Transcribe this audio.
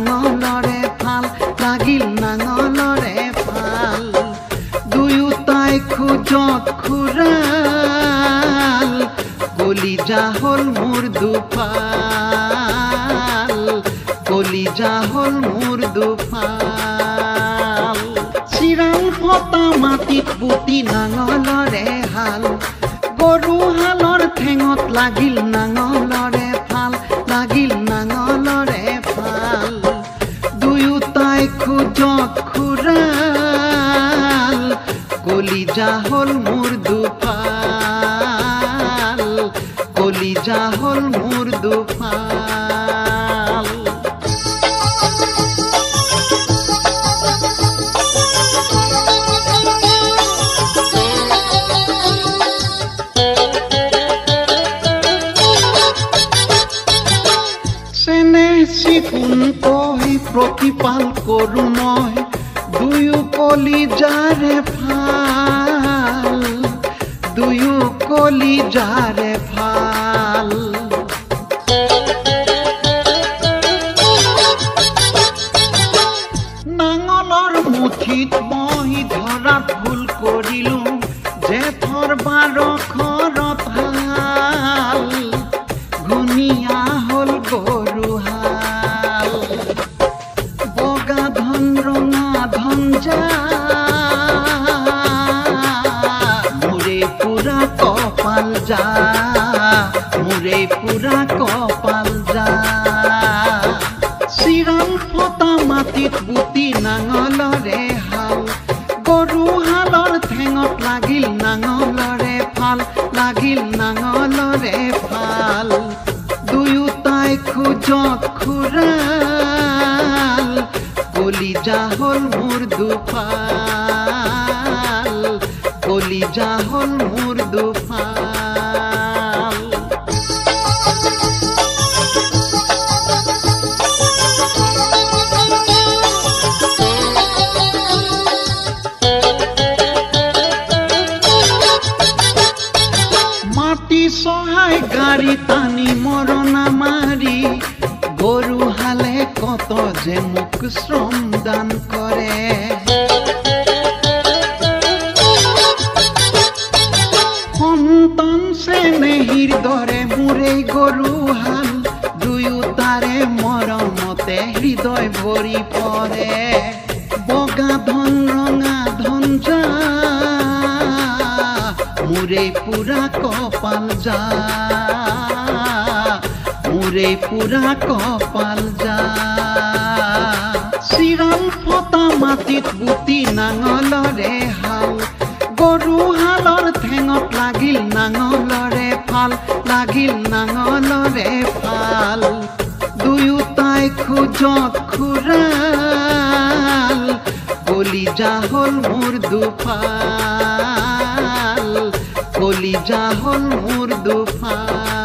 নাঙলৰে ফাল লাগিল নাঙলৰে ফাল দুয়োটাই খোজত খুৰাল কলিজা হ'ল মোৰ দুফাল কলিজা হ'ল মোৰ দুফাল চিৰাল ফটা মাটিত পুতি নাঙলৰে হাল গৰু হালৰ ঠেঙত লাগিল নাঙলৰে ফাল লাগিল নাঙলৰে ফাল দুয়োটাই খোজত খুৰাল কলিজা হ'ল মোৰ দুফাল কলিজা হ'ল মোৰ দুফাল চিকুণ কৈ প্ৰতিপাল কৰোঁ মই দুয়ো কলিজাৰে ফাল দুয়ো কলিজাৰে ফাল নাঙলৰ মুঠিত মই ধৰাত ভুল কৰিলোঁ জেঠৰ 12 ঘৰত হাল ঘূণীয়া হ'ল গৰু হাল বগা ধন ৰঙা ধন যা মোৰে পুৰা কপাল যা মোৰে পুৰা কপাল যা চিৰাল ফটা মাটিত বুটি নাঙলৰে হাল গৰু হালৰ ঠেঙত লাগিল নাঙলৰে ফাল লাগিল নাঙলৰে ফাল দুয়োটাই খোজত খুৰাল কলিজা হ'ল মোৰ দুফাল কলিজা হ'ল মোৰ দুফাল মাটি সহায় গাড়ী টানি মৰণা মাৰি গৰু হালে কত যে মোক শ্ৰম দান কৰে সন্তান চেনেহীৰ দৰে মোৰে গৰু হাল দুয়োটাৰে মৰমতে হৃদয় ভৰি পৰে বগা ধন ৰঙা ধন যা মোৰে পুৰা কপাল যা মোৰে পুৰা কপাল যা চিৰাল ফটা মাটিত বুটি নাঙলৰে হাল গৰু হালৰ ঠেঙত লাগিল নাঙলৰে ফাল লাগিল নাঙলৰে ফাল দুয়োটাই খোজত খুৰাল কলিজা হ'ল মোৰ দুফাল কলিজা হ'ল মোৰ দুফাল